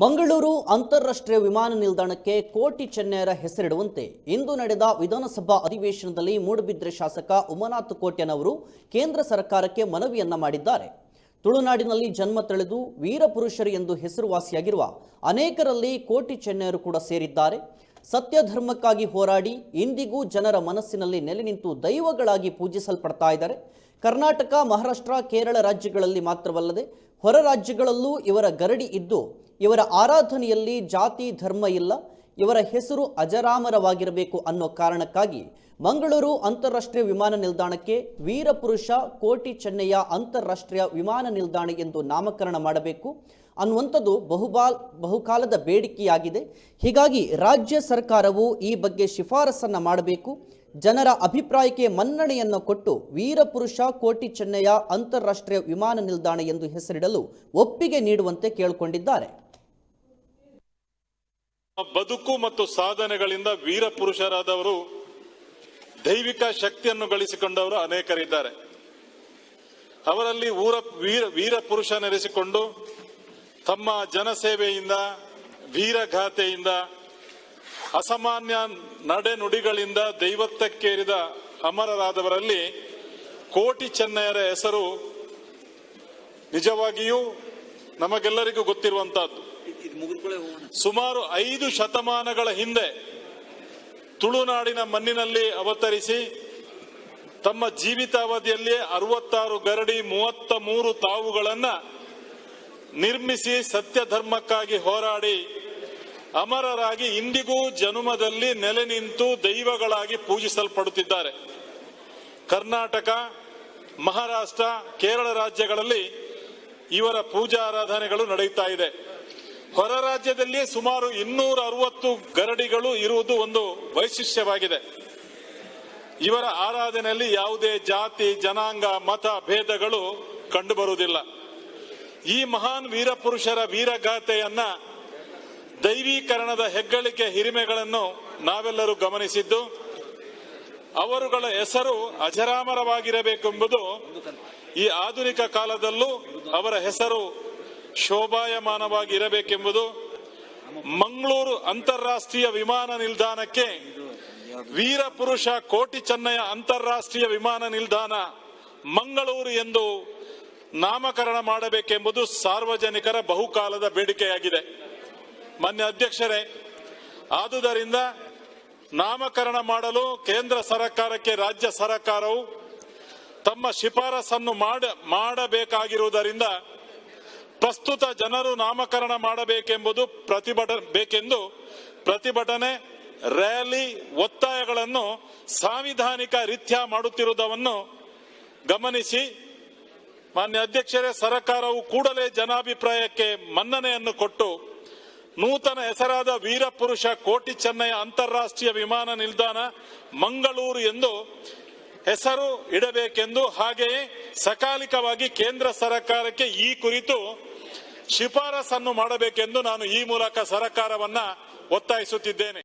ಮಂಗಳೂರು ಅಂತಾರಾಷ್ಟ್ರೀಯ ವಿಮಾನ ನಿಲ್ದಾಣಕ್ಕೆ ಕೋಟಿ ಚೆನ್ನೈರ ಹೆಸರಿಡುವಂತೆ ಇಂದು ನಡೆದ ವಿಧಾನಸಭಾ ಅಧಿವೇಶನದಲ್ಲಿ ಮೂಡಬಿದ್ರೆ ಶಾಸಕ ಉಮಾನಾಥ್ ಕೋಟ್ಯನವರು ಕೇಂದ್ರ ಸರ್ಕಾರಕ್ಕೆ ಮನವಿಯನ್ನ ಮಾಡಿದ್ದಾರೆ. ತುಳುನಾಡಿನಲ್ಲಿ ಜನ್ಮ ತಳೆದು ವೀರಪುರುಷರು ಎಂದು ಹೆಸರುವಾಸಿಯಾಗಿರುವ ಅನೇಕರಲ್ಲಿ ಕೋಟಿ ಚೆನ್ನೈರು ಕೂಡ ಸೇರಿದ್ದಾರೆ. ಸತ್ಯ ಧರ್ಮಕ್ಕಾಗಿ ಹೋರಾಡಿ ಇಂದಿಗೂ ಜನರ ಮನಸ್ಸಿನಲ್ಲಿ ನೆಲೆ ನಿಂತು ದೈವಗಳಾಗಿ ಪೂಜಿಸಲ್ಪಡ್ತಾ ಇದ್ದಾರೆ. ಕರ್ನಾಟಕ, ಮಹಾರಾಷ್ಟ್ರ, ಕೇರಳ ರಾಜ್ಯಗಳಲ್ಲಿ ಮಾತ್ರವಲ್ಲದೆ ಹೊರ ರಾಜ್ಯಗಳಲ್ಲೂ ಇವರ ಗರಡಿ ಇದ್ದು ಇವರ ಆರಾಧನೆಯಲ್ಲಿ ಜಾತಿ ಧರ್ಮ ಇಲ್ಲ. ಇವರ ಹೆಸರು ಅಜರಾಮರವಾಗಿರಬೇಕು ಅನ್ನೋ ಕಾರಣಕ್ಕಾಗಿ ಮಂಗಳೂರು ಅಂತಾರಾಷ್ಟ್ರೀಯ ವಿಮಾನ ನಿಲ್ದಾಣಕ್ಕೆ ವೀರಪುರುಷ ಕೋಟಿ ಚೆನ್ನಯ್ಯ ಅಂತಾರಾಷ್ಟ್ರೀಯ ವಿಮಾನ ನಿಲ್ದಾಣ ಎಂದು ನಾಮಕರಣ ಮಾಡಬೇಕು ಅನ್ನುವಂಥದ್ದು ಬಹುಕಾಲದ ಬೇಡಿಕೆಯಾಗಿದೆ. ಹೀಗಾಗಿ ರಾಜ್ಯ ಸರ್ಕಾರವು ಈ ಬಗ್ಗೆ ಶಿಫಾರಸನ್ನು ಮಾಡಬೇಕು. ಜನರ ಅಭಿಪ್ರಾಯಕ್ಕೆ ಮನ್ನಣೆಯನ್ನು ಕೊಟ್ಟು ವೀರಪುರುಷ ಕೋಟಿ ಚೆನ್ನಯ್ಯ ಅಂತಾರಾಷ್ಟ್ರೀಯ ವಿಮಾನ ನಿಲ್ದಾಣ ಎಂದು ಹೆಸರಿಡಲು ಒಪ್ಪಿಗೆ ನೀಡುವಂತೆ ಕೇಳಿಕೊಂಡಿದ್ದಾರೆ. ಬದುಕು ಮತ್ತು ಸಾಧನೆಗಳಿಂದ ವೀರಪುರುಷರಾದವರು, ದೈವಿಕ ಶಕ್ತಿಯನ್ನು ಗಳಿಸಿಕೊಂಡವರು ಅನೇಕರಿದ್ದಾರೆ. ಅವರಲ್ಲಿ ವೀರಪುರುಷನೆನಿಸಿಕೊಂಡು ತಮ್ಮ ಜನಸೇವೆಯಿಂದ, ವೀರಗಾಥೆಯಿಂದ, ಅಸಾಮಾನ್ಯ ನಡೆನುಡಿಗಳಿಂದ ದೈವತ್ವಕ್ಕೇರಿದ ಅಮರರಾದವರಲ್ಲಿ ಕೋಟಿ ಚೆನ್ನಯ್ಯರ ಹೆಸರು ನಿಜವಾಗಿಯೂ ನಮಗೆಲ್ಲರಿಗೂ ಗೊತ್ತಿರುವಂತಹದ್ದು. ಸುಮಾರು 5 ಶತಮಾನಗಳ ಹಿಂದೆ ತುಳುನಾಡಿನ ಮಣ್ಣಿನಲ್ಲಿ ಅವತರಿಸಿ ತಮ್ಮ ಜೀವಿತಾವಧಿಯಲ್ಲಿ 66 ಗರಡಿ, 33 ತಾವುಗಳನ್ನ ನಿರ್ಮಿಸಿ ಸತ್ಯ ಧರ್ಮಕ್ಕಾಗಿ ಹೋರಾಡಿ ಅಮರರಾಗಿ ಇಂದಿಗೂ ಜನುಮದಲ್ಲಿ ನೆಲೆ ನಿಂತು ದೈವಗಳಾಗಿ ಪೂಜಿಸಲ್ಪಡುತ್ತಿದ್ದಾರೆ. ಕರ್ನಾಟಕ, ಮಹಾರಾಷ್ಟ್ರ, ಕೇರಳ ರಾಜ್ಯಗಳಲ್ಲಿ ಇವರ ಪೂಜಾ ಆರಾಧನೆಗಳು ನಡೆಯುತ್ತಾ ಇದೆ. ಹೊರ ರಾಜ್ಯದಲ್ಲಿ ಸುಮಾರು 260 ಗರಡಿಗಳು ಇರುವುದು ಒಂದು ವೈಶಿಷ್ಟ್ಯವಾಗಿದೆ. ಇವರ ಆರಾಧನೆಯಲ್ಲಿ ಯಾವುದೇ ಜಾತಿ, ಜನಾಂಗ, ಮತ ಭೇದಗಳು ಕಂಡುಬರುವುದಿಲ್ಲ. ಈ ಮಹಾನ್ ವೀರಪುರುಷರ ವೀರಗಾಥೆಯನ್ನ, ದೈವೀಕರಣದ ಹೆಗ್ಗಳಿಕೆ ಹಿರಿಮೆಗಳನ್ನು ನಾವೆಲ್ಲರೂ ಗಮನಿಸಿದ್ದು, ಅವರುಗಳ ಹೆಸರು ಅಜರಾಮರವಾಗಿರಬೇಕೆಂಬುದು ಈ ಆಧುನಿಕ ಕಾಲದಲ್ಲೂ ಅವರ ಹೆಸರು ಶೋಭಾಯಮಾನವಾಗಿ ಇರಬೇಕೆಂಬುದು, ಮಂಗಳೂರು ಅಂತಾರಾಷ್ಟ್ರೀಯ ವಿಮಾನ ನಿಲ್ದಾಣಕ್ಕೆ ವೀರಪುರುಷ ಕೋಟಿ ಚೆನ್ನಯ್ಯ ಅಂತಾರಾಷ್ಟ್ರೀಯ ವಿಮಾನ ನಿಲ್ದಾಣ ಮಂಗಳೂರು ಎಂದು ನಾಮಕರಣ ಮಾಡಬೇಕೆಂಬುದು ಸಾರ್ವಜನಿಕರ ಬಹುಕಾಲದ ಬೇಡಿಕೆಯಾಗಿದೆ. ಮಾನ್ಯ ಅಧ್ಯಕ್ಷರೇ, ಆದುದರಿಂದ ನಾಮಕರಣ ಮಾಡಲು ಕೇಂದ್ರ ಸರ್ಕಾರಕ್ಕೆ ರಾಜ್ಯ ಸರ್ಕಾರವು ತಮ್ಮ ಶಿಫಾರಸನ್ನು ಮಾಡಬೇಕಾಗಿರುವುದರಿಂದ ಪ್ರಸ್ತುತ ಜನರು ನಾಮಕರಣ ಮಾಡಬೇಕೆಂಬುದು ಪ್ರತಿಭಟನೆ, ರ್ಯಾಲಿ, ಒತ್ತಾಯಗಳನ್ನು ಸಾಂವಿಧಾನಿಕ ರೀತ್ಯ ಮಾಡುತ್ತಿರುವುದನ್ನು ಗಮನಿಸಿ ಮಾನ್ಯ ಅಧ್ಯಕ್ಷರೇ, ಸರ್ಕಾರವು ಕೂಡಲೇ ಜನಾಭಿಪ್ರಾಯಕ್ಕೆ ಮನ್ನಣೆಯನ್ನು ಕೊಟ್ಟು ನೂತನ ಹೆಸರಾದ ವೀರಪುರುಷ ಕೋಟಿ ಚೆನ್ನಯ್ಯ ಅಂತಾರಾಷ್ಟ್ರೀಯ ವಿಮಾನ ನಿಲ್ದಾಣ ಮಂಗಳೂರು ಎಂದು ಹೆಸರು ಇಡಬೇಕೆಂದು, ಹಾಗೆಯೇ ಸಕಾಲಿಕವಾಗಿ ಕೇಂದ್ರ ಸರ್ಕಾರಕ್ಕೆ ಈ ಕುರಿತು ಶಿಫಾರಸನ್ನು ಮಾಡಬೇಕೆಂದು ನಾನು ಈ ಮೂಲಕ ಸರ್ಕಾರವನ್ನ ಒತ್ತಾಯಿಸುತ್ತಿದ್ದೇನೆ.